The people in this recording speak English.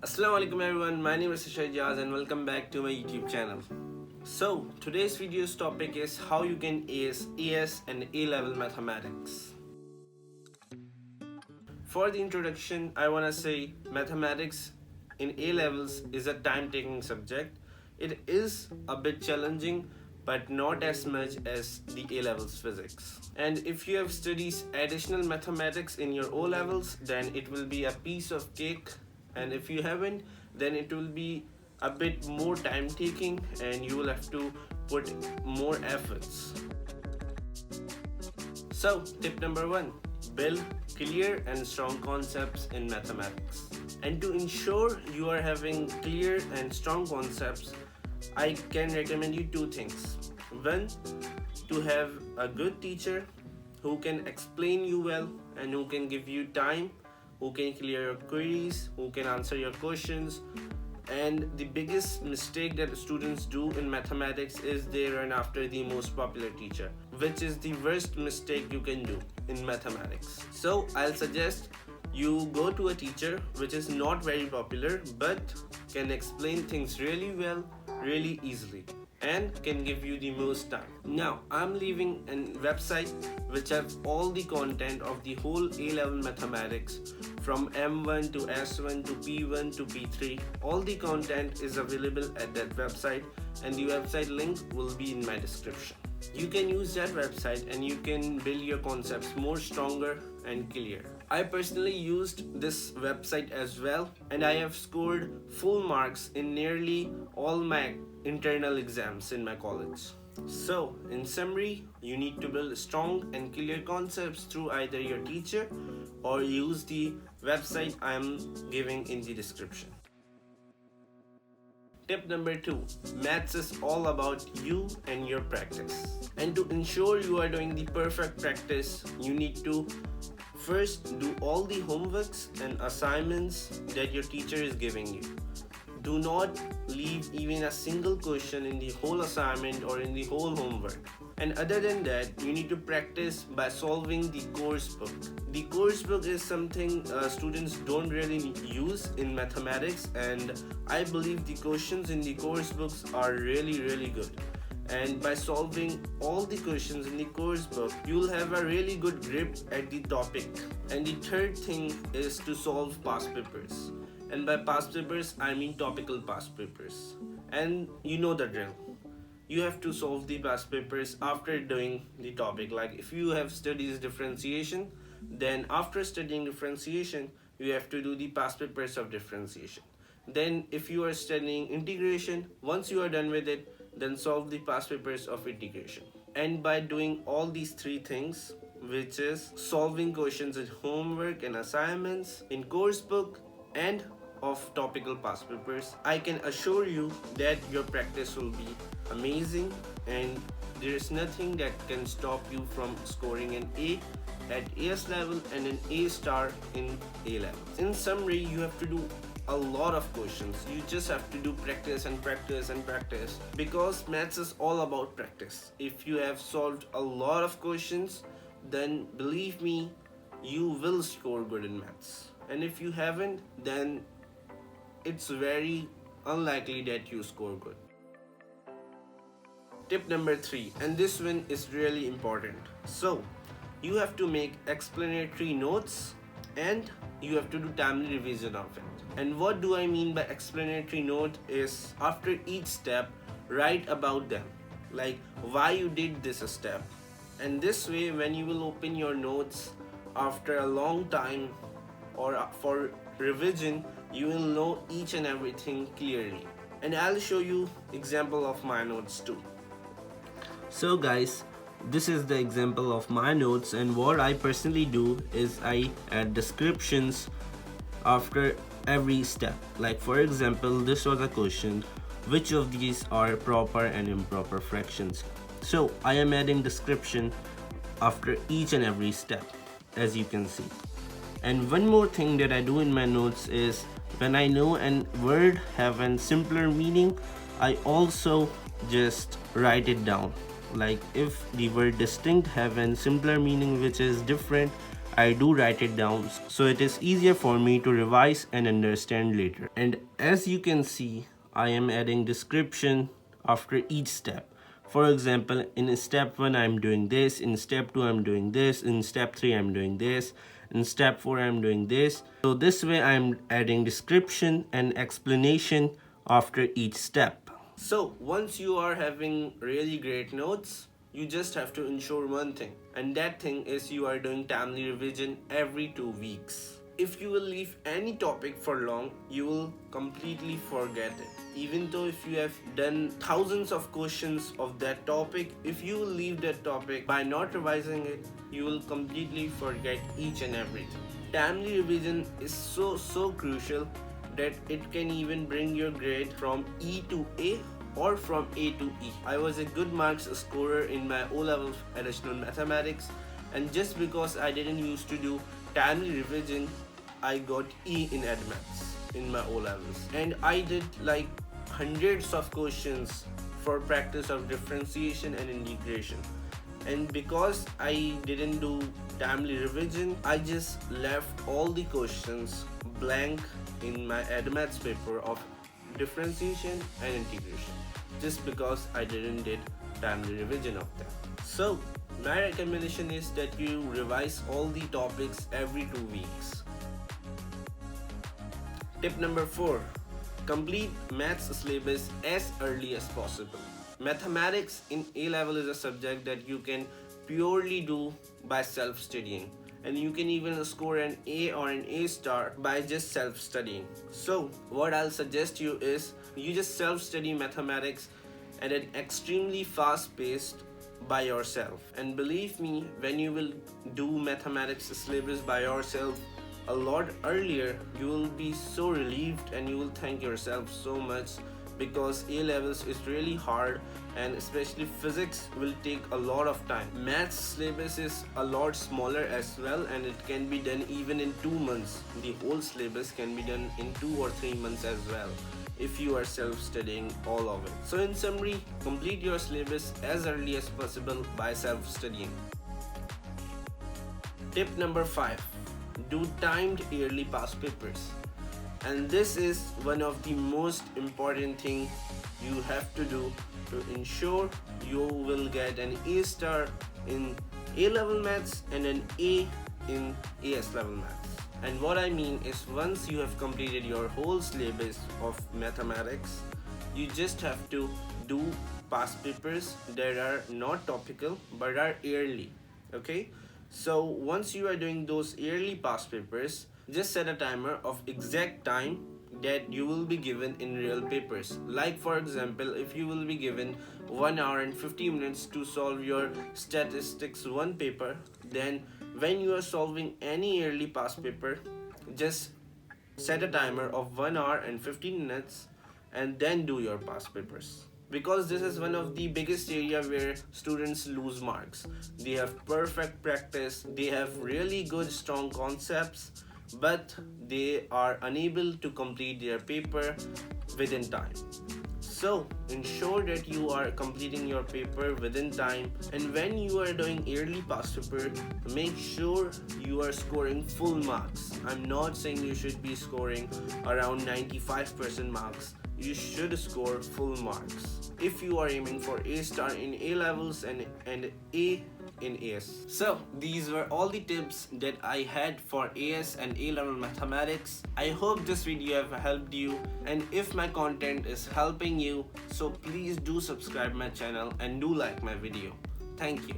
Assalamu alaikum everyone, my name is Ejaz and welcome back to my YouTube channel. So today's video's topic is how you can ace AS and A-level mathematics. For the introduction, I wanna say mathematics in A-levels is a time-taking subject. It is a bit challenging but not as much as the A-levels physics. And if you have studied additional mathematics in your O-levels, then it will be a piece of cake, and if you haven't, then it will be a bit more time taking and you will have to put more efforts. So tip number 1, build clear and strong concepts in mathematics. And to ensure you are having clear and strong concepts, I can recommend you two things. One, to have a good teacher who can explain you well and who can give you time, who can clear your queries, who can answer your questions. And the biggest mistake that students do in mathematics is they run after the most popular teacher, which is the worst mistake you can do in mathematics. So I'll suggest you go to a teacher which is not very popular but can explain things really well, really easily, and can give you the most time. Now I'm leaving a website which has all the content of the whole A-level mathematics from M1 to S1 to P1 to P3. All the content is available at that website and the website link will be in my description. You can use that website and you can build your concepts more stronger and clear. I personally used this website as well and I have scored full marks in nearly all my internal exams in my college. So, in summary, you need to build strong and clear concepts through either your teacher or use the website I am giving in the description. Tip number 2, maths is all about you and your practice. And to ensure you are doing the perfect practice, you need to first do all the homeworks and assignments that your teacher is giving you. Do not leave even a single question in the whole assignment or in the whole homework. And other than that, you need to practice by solving the course book. The course book is something students don't really use in mathematics, and I believe the questions in the course books are really good. And by solving all the questions in the course book, you'll have a really good grip at the topic. And the third thing is to solve past papers. And by past papers, I mean topical past papers. And you know the drill. You have to solve the past papers after doing the topic. Like if you have studied differentiation, then after studying differentiation, you have to do the past papers of differentiation. Then if you are studying integration, once you are done with it, then solve the past papers of integration. And by doing all these three things, which is solving questions in homework and assignments, in course book, and of topical past papers, I can assure you that your practice will be amazing and there is nothing that can stop you from scoring an A at AS level and an A star in A level. In summary, you have to do a lot of questions. You just have to do practice and practice and practice, because maths is all about practice. If you have solved a lot of questions, then believe me, you will score good in maths. And if you haven't, then it's very unlikely that you score good. Tip number 3, and this one is really important. So, you have to make explanatory notes and you have to do timely revision of it. And what do I mean by explanatory note is after each step, write about them, like why you did this step. And this way, when you will open your notes after a long time or for revision, you will know each and everything clearly. And I'll show you example of my notes too. So guys, this is the example of my notes, and what I personally do is I add descriptions after every step. Like for example, this was a question, which of these are proper and improper fractions? So I am adding description after each and every step, as you can see. And one more thing that I do in my notes is when I know a word have a simpler meaning, I also just write it down. Like if the word distinct have a simpler meaning which is different, I do write it down so it is easier for me to revise and understand later. And as you can see, I am adding description after each step. For example, in step 1 I'm doing this, in step 2 I'm doing this, in step 3 I'm doing this, in step 4 I'm doing this. So this way I'm adding description and explanation after each step. So once you are having really great notes, you just have to ensure one thing, and that thing is you are doing timely revision every 2 weeks. If you will leave any topic for long, you will completely forget it. Even though if you have done thousands of questions of that topic, if you will leave that topic by not revising it, you will completely forget each and everything. Timely revision is so crucial that it can even bring your grade from E to A or from A to E. I was a good marks scorer in my O-level additional mathematics, and just because I didn't used to do timely revision, I got E in admaths in my O-levels. And I did like hundreds of questions for practice of differentiation and integration. And because I didn't do timely revision, I just left all the questions blank in my admaths paper of differentiation and integration, just because I didn't did timely revision of that. So my recommendation is that you revise all the topics every 2 weeks. Tip number 4. Complete maths syllabus as early as possible. Mathematics in A-level is a subject that you can purely do by self-studying, and you can even score an A or an A star by just self-studying. So what I'll suggest you is you just self-study mathematics at an extremely fast-paced by yourself. And believe me, when you will do mathematics syllabus by yourself a lot earlier, you will be so relieved and you will thank yourself so much, because A levels is really hard, and especially physics will take a lot of time. Maths syllabus is a lot smaller as well, and it can be done even in 2 months. The whole syllabus can be done in 2 or 3 months as well if you are self-studying all of it. So in summary, complete your syllabus as early as possible by self-studying. Tip number 5. Do timed yearly past papers. And this is one of the most important thing you have to do to ensure you will get an A star in A-level maths and an A in AS level maths. And what I mean is, once you have completed your whole syllabus of mathematics, you just have to do past papers that are not topical but are yearly. Okay, so once you are doing those yearly past papers, just set a timer of exact time that you will be given in real papers. Like for example, if you will be given 1 hour and 50 minutes to solve your statistics 1 paper, then when you are solving any yearly past paper, just set a timer of 1 hour and 15 minutes and then do your past papers. Because this is one of the biggest area where students lose marks. They have perfect practice, they have really good strong concepts, but they are unable to complete their paper within time. So ensure that you are completing your paper within time, and when you are doing yearly past paper, make sure you are scoring full marks. I'm not saying you should be scoring around 95% marks. You should score full marks if you are aiming for A star in A levels and A in AS. So these were all the tips that I had for AS and A level mathematics. I hope this video have helped you, and if my content is helping you, so please do subscribe my channel and do like my video. Thank you.